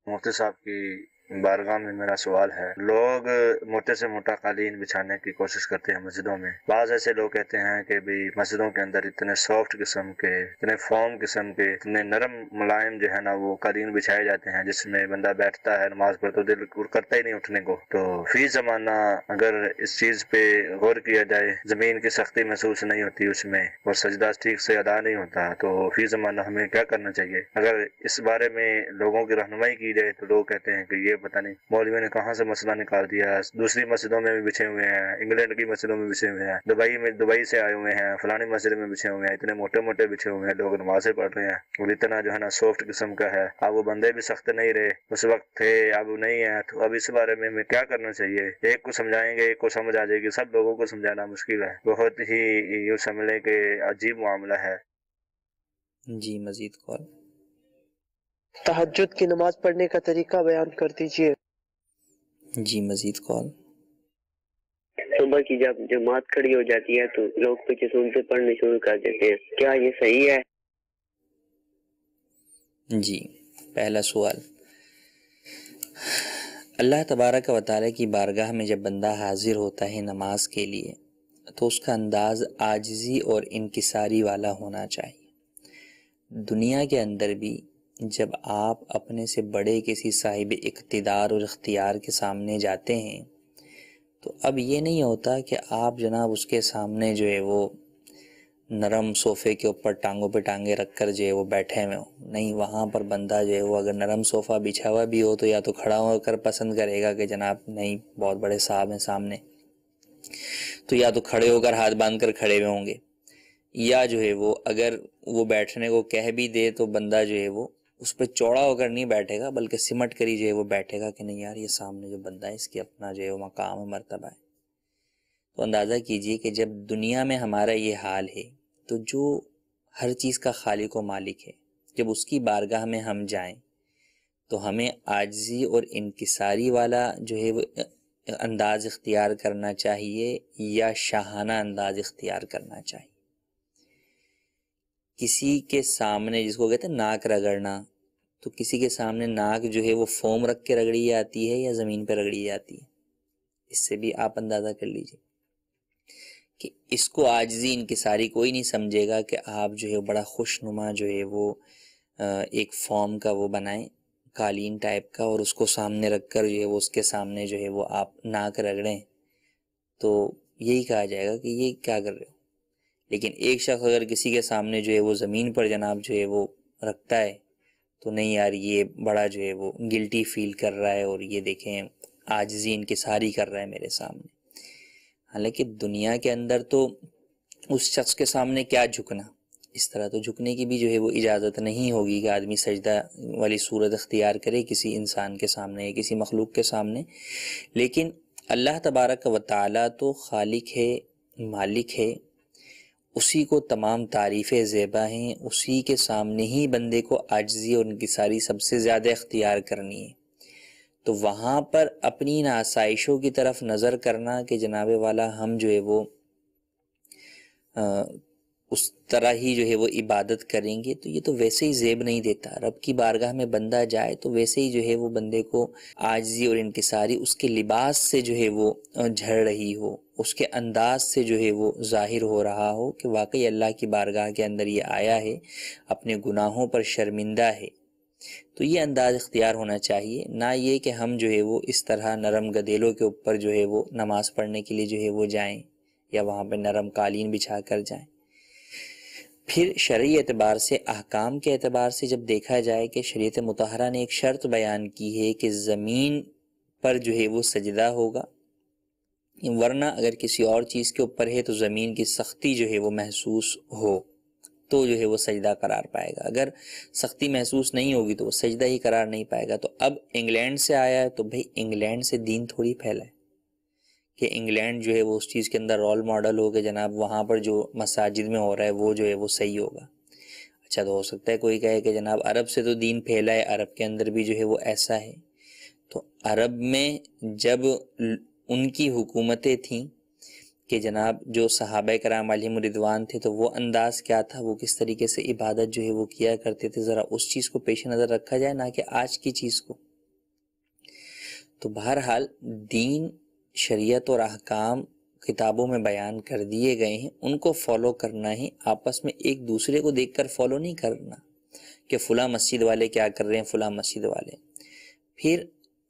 مفتی صاحب کی بارگاہ میں میرا سوال ہے، لوگ موٹے سے موٹا قالین بچھانے کی کوشش کرتے ہیں مسجدوں میں۔ بعض ایسے لوگ کہتے ہیں کہ بھی مسجدوں کے اندر اتنے سافٹ قسم کے، اتنے فارم قسم کے، اتنے نرم ملائم جو ہے نا وہ قالین بچھائے جاتے ہیں جس میں بندہ بیٹھتا ہے نماز پڑھتا تو دل کرتا ہی نہیں اٹھنے کو۔ تو فی زمانہ اگر اس چیز پہ غور کیا جائے، زمین کی سختی محسوس نہیں ہوتی اس میں اور سجدہ ٹھیک سے ادا نہیں ہوتا، تو فی زمانہ ہمیں کیا کرنا چاہیے؟ اگر اس بارے میں لوگوں کی رہنمائی کی جائے تو لوگ کہتے ہیں کہ یہ پتہ نہیں مولویوں نے کہاں سے مسئلہ نکال دیا، دوسری مسجدوں میں بھی بچھے ہوئے ہیں، انگلینڈ کی مسجدوں میں بچھے ہوئے ہیں، دبئی سے آئے ہوئے ہیں، فلانی مسجد میں بچھے ہوئے ہیں، اتنے موٹے موٹے بچھے ہوئے ہیں، لوگ نمازیں پڑھ رہے ہیں اور اتنا جو ہے نا سافٹ قسم کا ہے۔ اب وہ بندے بھی سخت نہیں رہے، اس وقت تھے اب نہیں ہے، تو اب اس بارے میں ہمیں کیا کرنا چاہیے؟ ایک کو سمجھائیں گے ایک کو سمجھ آ جائے گی، سب لوگوں کو سمجھانا مشکل ہے، بہت ہی یوں سمجھ لیں کہ عجیب معاملہ ہے۔ جی مزید کال۔ تہجد کی نماز پڑھنے کا طریقہ بیان کر دیجیے۔ جی مزید کال۔ صبح کی جب جماعت کھڑی ہو جاتی ہے تو لوگ پیچھے سنتے پڑھنے شروع کر دیتے ہیں، کیا یہ صحیح ہے؟ جی پہلا سوال، اللہ تبارک و تعالیٰ کی بارگاہ میں جب بندہ حاضر ہوتا ہے نماز کے لیے تو اس کا انداز عاجزی اور انکساری والا ہونا چاہیے۔ دنیا کے اندر بھی جب آپ اپنے سے بڑے کسی صاحب اقتدار اور اختیار کے سامنے جاتے ہیں تو اب یہ نہیں ہوتا کہ آپ جناب اس کے سامنے جو ہے وہ نرم صوفے کے اوپر ٹانگوں پہ ٹانگیں رکھ کر جو ہے وہ بیٹھے ہوئے ہوں، نہیں، وہاں پر بندہ جو ہے وہ اگر نرم صوفہ بچھا ہوا بھی ہو تو یا تو کھڑا ہو کر پسند کرے گا کہ جناب نہیں بہت بڑے صاحب ہیں سامنے، تو یا تو کھڑے ہو کر ہاتھ باندھ کر کھڑے ہوئے ہوں گے، یا جو ہے وہ اگر وہ بیٹھنے کو کہہ بھی دے تو بندہ جو ہے وہ اس پہ چوڑا ہو کر نہیں بیٹھے گا بلکہ سمٹ کر ہی جو ہے وہ بیٹھے گا کہ نہیں یار یہ سامنے جو بندہ ہے اس کی اپنا جو ہے وہ مقام ہے، مرتبہ ہے۔ تو اندازہ کیجئے کہ جب دنیا میں ہمارا یہ حال ہے تو جو ہر چیز کا خالق و مالک ہے، جب اس کی بارگاہ میں ہم جائیں تو ہمیں عاجزی اور انکساری والا جو ہے وہ انداز اختیار کرنا چاہیے یا شاہانہ انداز اختیار کرنا چاہیے۔ کسی کے سامنے، جس کو کہتے ہیں ناک رگڑنا، تو کسی کے سامنے ناک جو ہے وہ فوم رکھ کے رگڑی جاتی ہے یا زمین پہ رگڑی جاتی ہے؟ اس سے بھی آپ اندازہ کر لیجئے کہ اس کو عاجزی انکساری کوئی نہیں سمجھے گا کہ آپ جو ہے بڑا خوش نما جو ہے وہ ایک فارم کا وہ بنائیں قالین ٹائپ کا اور اس کو سامنے رکھ کر جو ہے وہ اس کے سامنے جو ہے وہ آپ ناک رگڑیں، تو یہی کہا جائے گا کہ یہ کیا کر رہے ہو۔ لیکن ایک شخص اگر کسی کے سامنے جو ہے وہ زمین پر جناب جو ہے وہ رکھتا ہے تو نہیں یار یہ بڑا جو ہے وہ گلٹی فیل کر رہا ہے اور یہ دیکھیں عاجزی انکساری کر رہا ہے میرے سامنے۔ حالانکہ دنیا کے اندر تو اس شخص کے سامنے کیا جھکنا، اس طرح تو جھکنے کی بھی جو ہے وہ اجازت نہیں ہوگی کہ آدمی سجدہ والی صورت اختیار کرے کسی انسان کے سامنے یا کسی مخلوق کے سامنے۔ لیکن اللہ تبارک و تعالیٰ تو خالق ہے، مالک ہے، اسی کو تمام تعریفیں زیبا ہیں، اسی کے سامنے ہی بندے کو عاجزی اور انکساری سب سے زیادہ اختیار کرنی ہے۔ تو وہاں پر اپنی ان آسائشوں کی طرف نظر کرنا کہ جناب والا ہم جو ہے وہ اس طرح ہی جو ہے وہ عبادت کریں گے تو یہ تو ویسے ہی زیب نہیں دیتا. رب کی بارگاہ میں بندہ جائے تو ویسے ہی جو ہے وہ بندے کو عاجزی اور انکساری اس کے لباس سے جو ہے وہ جھڑ رہی ہو، اس کے انداز سے جو ہے وہ ظاہر ہو رہا ہو کہ واقعی اللہ کی بارگاہ کے اندر یہ آیا ہے، اپنے گناہوں پر شرمندہ ہے. تو یہ انداز اختیار ہونا چاہیے، نہ یہ کہ ہم جو ہے وہ اس طرح نرم گدیلوں کے اوپر جو ہے وہ نماز پڑھنے کے لیے جو ہے وہ جائیں یا وہاں پہ نرم قالین بچھا کر جائیں. پھر شرعی اعتبار سے، احکام کے اعتبار سے جب دیکھا جائے کہ شریعت مطہرہ نے ایک شرط بیان کی ہے کہ زمین پر جو ہے وہ سجدہ ہوگا، ورنہ اگر کسی اور چیز کے اوپر ہے تو زمین کی سختی جو ہے وہ محسوس ہو تو جو ہے وہ سجدہ قرار پائے گا. اگر سختی محسوس نہیں ہوگی تو وہ سجدہ ہی قرار نہیں پائے گا. تو اب انگلینڈ سے آیا ہے تو بھئی انگلینڈ سے دین تھوڑی پھیلا ہے کہ انگلینڈ جو ہے وہ اس چیز کے اندر رول ماڈل ہو کہ جناب وہاں پر جو مساجد میں ہو رہا ہے وہ جو ہے وہ صحیح ہوگا. اچھا تو ہو سکتا ہے کوئی کہے کہ جناب عرب سے تو دین پھیلا ہے، عرب کے اندر بھی جو ہے وہ ایسا ہے. تو عرب میں جب ان کی حکومتیں تھیں کہ جناب جو صحابہ کرام علیہم رضوان تھے تو وہ انداز کیا تھا، وہ کس طریقے سے عبادت جو ہے وہ کیا کرتے تھے، ذرا اس چیز کو پیش نظر رکھا جائے، نہ کہ آج کی چیز کو. تو بہرحال دین، شریعت اور احکام کتابوں میں بیان کر دیے گئے ہیں، ان کو فالو کرنا ہے. آپس میں ایک دوسرے کو دیکھ کر فالو نہیں کرنا کہ فلاں مسجد والے کیا کر رہے ہیں، فلاں مسجد والے. پھر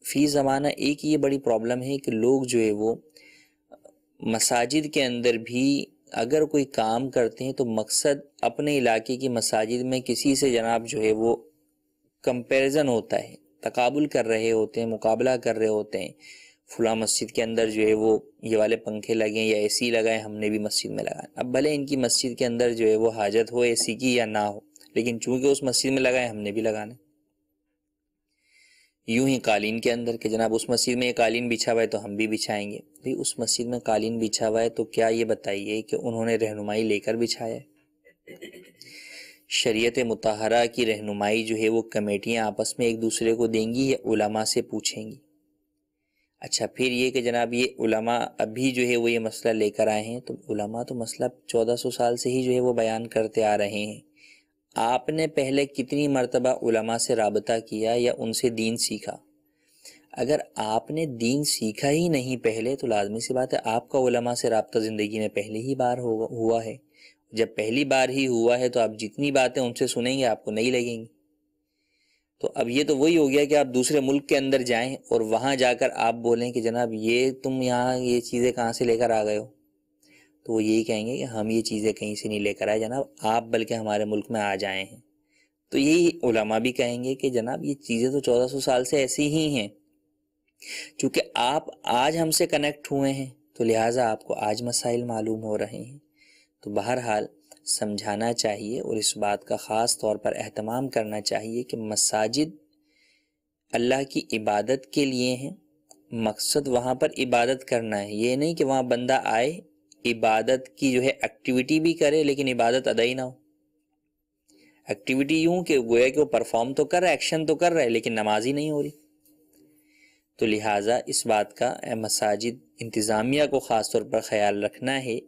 فی زمانہ ایک یہ بڑی پرابلم ہے کہ لوگ جو ہے وہ مساجد کے اندر بھی اگر کوئی کام کرتے ہیں تو مقصد اپنے علاقے کی مساجد میں کسی سے جناب جو ہے وہ کمپیریزن ہوتا ہے، تقابل کر رہے ہوتے ہیں، مقابلہ کر رہے ہوتے ہیں. فلاں مسجد کے اندر جو ہے وہ یہ والے پنکھے لگیں یا اے سی لگائیں، ہم نے بھی مسجد میں لگائیں. اب بھلے ان کی مسجد کے اندر جو ہے وہ حاجت ہو اے سی کی یا نہ ہو، لیکن چونکہ اس مسجد میں لگائیں ہم نے بھی لگانا. یوں ہی قالین کے اندر کہ جناب اس مسجد میں یہ قالین بچھا ہوا ہے تو ہم بھی بچھائیں گے. بھئی اس مسجد میں قالین بچھا ہوا ہے تو کیا یہ بتائیے کہ انہوں نے رہنمائی لے کر بچھایا ہے؟ شریعت مطہرہ کی رہنمائی جو ہے وہ کمیٹیاں آپس میں ایک دوسرے کو دیں گی یا علماء سے پوچھیں گی؟ اچھا پھر یہ کہ جناب یہ علماء ابھی جو ہے وہ یہ مسئلہ لے کر آئے ہیں، تو علماء تو مسئلہ 1400 سال سے ہی جو ہے وہ بیان کرتے آ رہے ہیں. آپ نے پہلے کتنی مرتبہ علماء سے رابطہ کیا یا ان سے دین سیکھا؟ اگر آپ نے دین سیکھا ہی نہیں پہلے تو لازمی سی بات ہے آپ کا علماء سے رابطہ زندگی میں پہلی ہی بار ہوا ہے. جب پہلی بار ہی ہوا ہے تو آپ جتنی باتیں ان سے سنیں گے آپ کو نہیں لگیں گی. تو اب یہ تو وہی ہو گیا کہ آپ دوسرے ملک کے اندر جائیں اور وہاں جا کر آپ بولیں کہ جناب یہ تم یہاں یہ چیزیں کہاں سے لے کر آ گئے ہو، تو وہ یہی کہیں گے کہ ہم یہ چیزیں کہیں سے نہیں لے کر آئے جناب، آپ بلکہ ہمارے ملک میں آ جائے ہیں. تو یہی علماء بھی کہیں گے کہ جناب یہ چیزیں تو 1400 سال سے ایسی ہی ہیں، چونکہ آپ آج ہم سے کنیکٹ ہوئے ہیں تو لہٰذا آپ کو آج مسائل معلوم ہو رہے ہیں. تو بہرحال سمجھانا چاہیے اور اس بات کا خاص طور پر اہتمام کرنا چاہیے کہ مساجد اللہ کی عبادت کے لیے ہیں، مقصد وہاں پر عبادت کرنا ہے. یہ نہیں کہ وہاں بندہ آئے عبادت کی جو ہے ایکٹیویٹی بھی کرے لیکن عبادت ادا ہی نہ ہو. ایکٹیویٹی یوں کہ گویا کہ وہ پرفارم تو کر رہا ہے، ایکشن تو کر رہا ہے، لیکن نماز ہی نہیں ہو رہی. تو لہٰذا اس بات کا مساجد انتظامیہ کو خاص طور پر خیال رکھنا ہے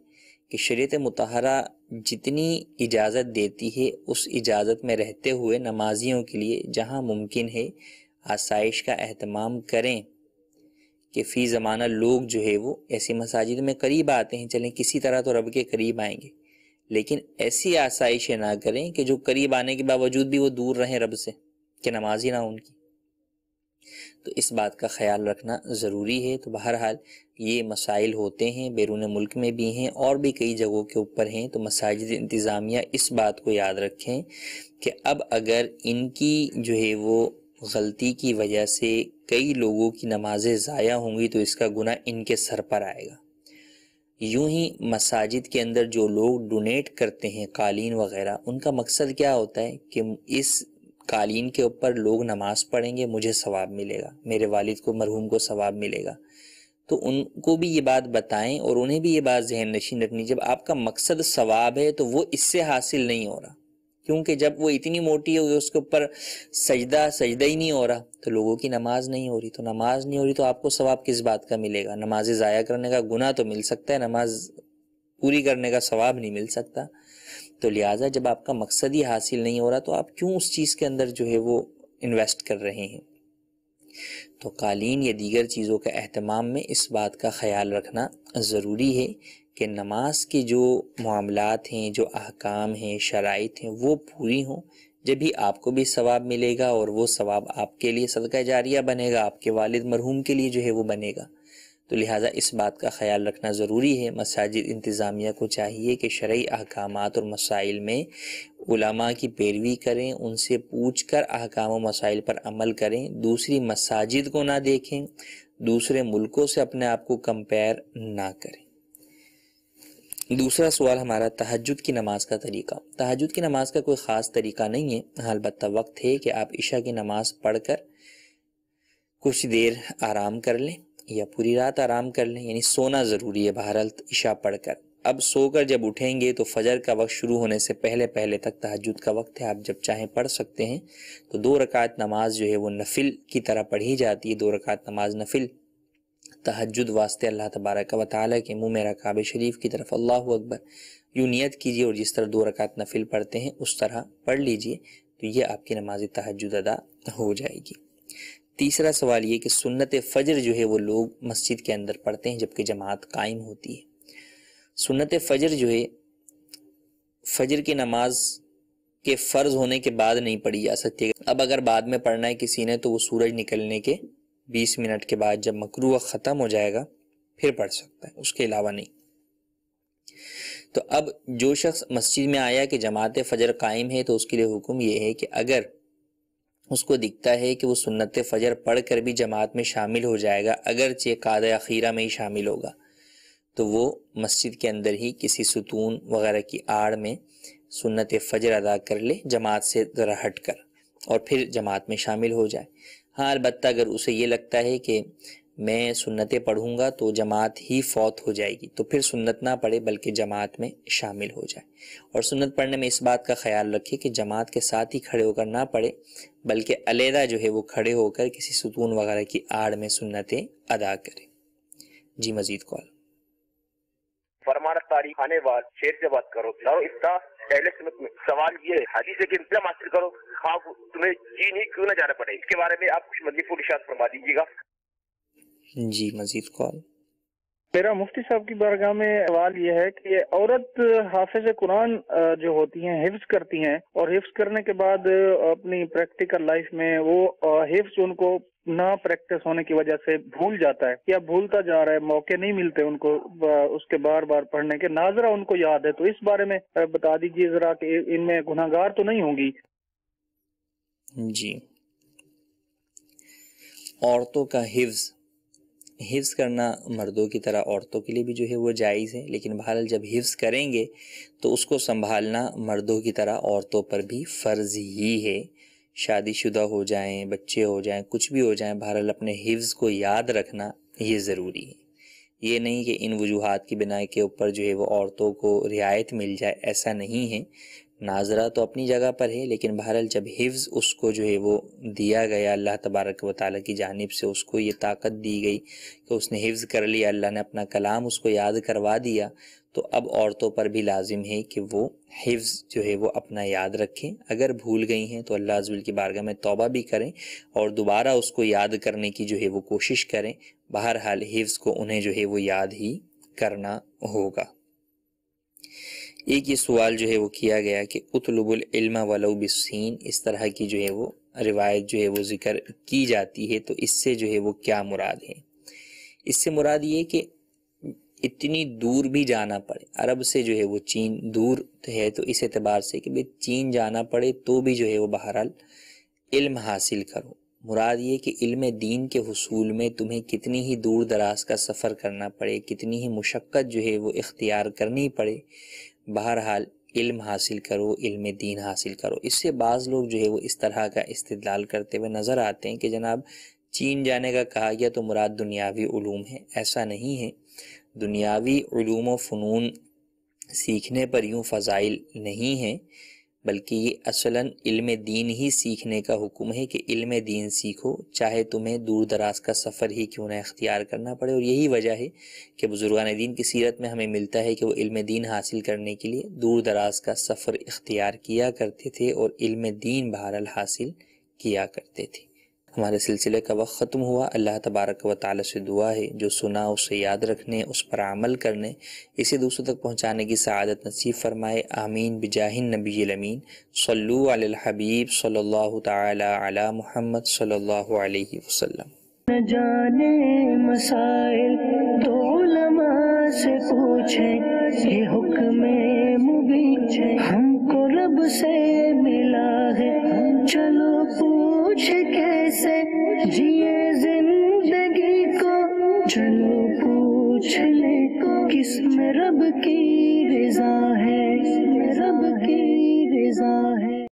کہ شریعت مطہرہ جتنی اجازت دیتی ہے اس اجازت میں رہتے ہوئے نمازیوں کے لیے جہاں ممکن ہے آسائش کا اہتمام کریں کہ فی زمانہ لوگ جو ہے وہ ایسی مساجد میں قریب آتے ہیں، چلیں کسی طرح تو رب کے قریب آئیں گے، لیکن ایسی آسائشیں نہ کریں کہ جو قریب آنے کے باوجود بھی وہ دور رہیں رب سے، کہ نماز ہی نہ ان کی. تو اس بات کا خیال رکھنا ضروری ہے. تو بہرحال یہ مسائل ہوتے ہیں، بیرون ملک میں بھی ہیں اور بھی کئی جگہوں کے اوپر ہیں. تو مساجد انتظامیہ اس بات کو یاد رکھیں کہ اب اگر ان کی جو ہے وہ غلطی کی وجہ سے کئی لوگوں کی نمازیں ضائع ہوں گی تو اس کا گناہ ان کے سر پر آئے گا. یوں ہی مساجد کے اندر جو لوگ ڈونیٹ کرتے ہیں قالین وغیرہ، ان کا مقصد کیا ہوتا ہے کہ اس قالین کے اوپر لوگ نماز پڑھیں گے، مجھے ثواب ملے گا، میرے والد کو مرحوم کو ثواب ملے گا. تو ان کو بھی یہ بات بتائیں اور انہیں بھی یہ بات ذہن نشین رکھنی، جب آپ کا مقصد ثواب ہے تو وہ اس سے حاصل نہیں ہو رہا، کیونکہ جب وہ اتنی موٹی ہوگی اس کے اوپر سجدہ ہی نہیں ہو رہا تو لوگوں کی نماز نہیں ہو رہی. تو نماز نہیں ہو رہی تو آپ کو ثواب کس بات کا ملے گا؟ نماز ضائع کرنے کا گناہ تو مل سکتا ہے، نماز پوری کرنے کا ثواب نہیں مل سکتا. تو لہٰذا جب آپ کا مقصد ہی حاصل نہیں ہو رہا تو آپ کیوں اس چیز کے اندر جو ہے وہ انویسٹ کر رہے ہیں؟ تو قالین یا دیگر چیزوں کا اہتمام میں اس بات کا خیال رکھنا ضروری ہے کہ نماز کے جو معاملات ہیں، جو احکام ہیں، شرائط ہیں، وہ پوری ہوں، جبھی آپ کو بھی ثواب ملے گا اور وہ ثواب آپ کے لیے صدقہ جاریہ بنے گا، آپ کے والد مرحوم کے لیے جو ہے وہ بنے گا۔ تو لہٰذا اس بات کا خیال رکھنا ضروری ہے۔ مساجد انتظامیہ کو چاہیے کہ شرعی احکامات اور مسائل میں علماء کی پیروی کریں، ان سے پوچھ کر احکام و مسائل پر عمل کریں، دوسری مساجد کو نہ دیکھیں، دوسرے ملکوں سے اپنے آپ کو کمپیئر نہ کریں۔ دوسرا سوال ہمارا تہجد کی نماز کا طریقہ۔ تہجد کی نماز کا کوئی خاص طریقہ نہیں ہے، البتہ وقت ہے کہ آپ عشاء کی نماز پڑھ کر کچھ دیر آرام کر لیں یا پوری رات آرام کر لیں، یعنی سونا ضروری ہے بہرحال عشاء پڑھ کر۔ اب سو کر جب اٹھیں گے تو فجر کا وقت شروع ہونے سے پہلے تک تہجد کا وقت ہے، آپ جب چاہیں پڑھ سکتے ہیں۔ تو 2 رکعت نماز جو ہے وہ نفل کی طرح پڑھی جاتی ہے، 2 رکعت نماز نفل تہجد واسطے اللہ تبارک و تعالیٰ کے منہ میرا کعبہ شریف کی طرف اللہ اکبر یوں نیت کیجئے اور جس طرح 2 رکعت نفل پڑھتے ہیں اس طرح پڑھ لیجئے، تو یہ آپ کی نماز تہجد ادا ہو جائے گی۔ تیسرا سوال یہ کہ سنت فجر جو ہے وہ لوگ مسجد کے اندر پڑھتے ہیں جبکہ جماعت قائم ہوتی ہے۔ سنت فجر جو ہے فجر کی نماز کے فرض ہونے کے بعد نہیں پڑھی جا سکتی۔ اب اگر بعد میں پڑھنا ہے کسی نے تو وہ سورج نکلنے کے 20 منٹ کے بعد جب مکروہ ختم ہو جائے گا پھر پڑھ سکتا ہے، اس کے علاوہ نہیں۔ تو اب جو شخص مسجد میں آیا کہ جماعت فجر قائم ہے تو اس کے لیے حکم یہ ہے کہ اگر اس کو دکھتا ہے کہ وہ سنت فجر پڑھ کر بھی جماعت میں شامل ہو جائے گا، اگرچہ قعدہ اخیرہ میں ہی شامل ہوگا، تو وہ مسجد کے اندر ہی کسی ستون وغیرہ کی آڑ میں سنت فجر ادا کر لے جماعت سے ذرا ہٹ کر، اور پھر جماعت میں شامل ہو جائے۔ ہاں البتہ اگر اسے یہ لگتا ہے کہ میں سنتیں پڑھوں گا تو جماعت ہی فوت ہو جائے گی، تو پھر سنت نہ پڑھے بلکہ جماعت میں شامل ہو جائے۔ اور سنت پڑھنے میں اس بات کا خیال رکھے کہ جماعت کے ساتھ ہی کھڑے ہو کر نہ پڑھے بلکہ علیحدہ جو ہے وہ کھڑے ہو کر کسی ستون وغیرہ کی آڑ میں سنتیں ادا کرے۔ جی مزید کال۔ فرمانا تاریخ آنے وال شیر سے بات کرو دارو افتاح اہل سنت میں سوال یہ ہے حدیث ہے کہ علم حاصل کرو خواب تمہیں چین ہی کیوں نہ جانا پڑے، اس کے بارے میں آپ کچھ مزید ارشاد فرما دیجیے گا۔ جی مزید کال۔ میرا مفتی صاحب کی بارگاہ میں سوال یہ ہے کہ عورت حافظ قرآن جو ہوتی ہیں حفظ کرتی ہیں اور حفظ کرنے کے بعد اپنی پریکٹیکل لائف میں وہ حفظ ان کو نہ پریکٹس ہونے کی وجہ سے بھول جاتا ہے یا بھولتا جا رہا ہے، موقع نہیں ملتے ان کو اس کے بار بار پڑھنے کے، ناظرہ ان کو یاد ہے، تو اس بارے میں بتا دیجیے ذرا کہ ان میں گناہگار تو نہیں ہوں گی؟ جی، عورتوں کا حفظ کرنا مردوں کی طرح عورتوں کے لیے بھی جو ہے وہ جائز ہے، لیکن بہرحال جب حفظ کریں گے تو اس کو سنبھالنا مردوں کی طرح عورتوں پر بھی فرض ہی ہے۔ شادی شدہ ہو جائیں، بچے ہو جائیں، کچھ بھی ہو جائیں، بہرحال اپنے حفظ کو یاد رکھنا یہ ضروری ہے۔ یہ نہیں کہ ان وجوہات کی بنا کے اوپر جو ہے وہ عورتوں کو رعایت مل جائے، ایسا نہیں ہے۔ ناظرہ تو اپنی جگہ پر ہے، لیکن بہرحال جب حفظ اس کو جو ہے وہ دیا گیا اللہ تبارک و تعالیٰ کی جانب سے، اس کو یہ طاقت دی گئی کہ اس نے حفظ کر لیا، اللہ نے اپنا کلام اس کو یاد کروا دیا، تو اب عورتوں پر بھی لازم ہے کہ وہ حفظ جو ہے وہ اپنا یاد رکھیں۔ اگر بھول گئی ہیں تو اللہ عز و جل کی بارگاہ میں توبہ بھی کریں اور دوبارہ اس کو یاد کرنے کی جو ہے وہ کوشش کریں۔ بہرحال حفظ کو انہیں جو ہے وہ یاد ہی کرنا ہوگا۔ ایک یہ سوال جو ہے وہ کیا گیا کہ اطلب العلم ولو بالسین، اس طرح کی جو ہے وہ روایت جو ہے وہ ذکر کی جاتی ہے، تو اس سے جو ہے وہ کیا مراد ہے؟ اس سے مراد یہ کہ اتنی دور بھی جانا پڑے، عرب سے جو ہے وہ چین دور ہے، تو اس اعتبار سے کہ چین جانا پڑے تو بھی جو ہے وہ بہرحال علم حاصل کرو۔ مراد یہ کہ علم دین کے حصول میں تمہیں کتنی ہی دور دراز کا سفر کرنا پڑے، کتنی ہی مشقت جو ہے وہ اختیار کرنی پڑے، بہرحال علم حاصل کرو، علم دین حاصل کرو۔ اس سے بعض لوگ جو ہے وہ اس طرح کا استدلال کرتے ہوئے نظر آتے ہیں کہ جناب چین جانے کا کہا گیا تو مراد دنیاوی علوم ہے۔ ایسا نہیں ہے، دنیاوی علوم و فنون سیکھنے پر یوں فضائل نہیں ہیں، بلکہ یہ اصلاً علم دین ہی سیکھنے کا حکم ہے کہ علم دین سیکھو، چاہے تمہیں دور دراز کا سفر ہی کیوں نہ اختیار کرنا پڑے۔ اور یہی وجہ ہے کہ بزرگان دین کی سیرت میں ہمیں ملتا ہے کہ وہ علم دین حاصل کرنے کے لیے دور دراز کا سفر اختیار کیا کرتے تھے اور علم دین بہرحال حاصل کیا کرتے تھے۔ ہمارے سلسلے کا وقت ختم ہوا۔ اللہ تبارک و تعالی سے دعا ہے جو سنا اسے یاد رکھنے، اس پر عمل کرنے، اسے دوسروں تک پہنچانے کی سعادت نصیب فرمائے۔ آمین بجاہ النبی الامین۔ صلو علی الحبیب صلی اللہ تعالی علی محمد صلی اللہ علیہ وسلم۔ نہ جانے مسائل تو علماء سے پوچھیں، یہ حکم مبین ہم کو رب سے ملا ہے، چلو پوچھ کیسے جیے زندگی کو، چلو پوچھ لے کس میں رب کی رضا ہے۔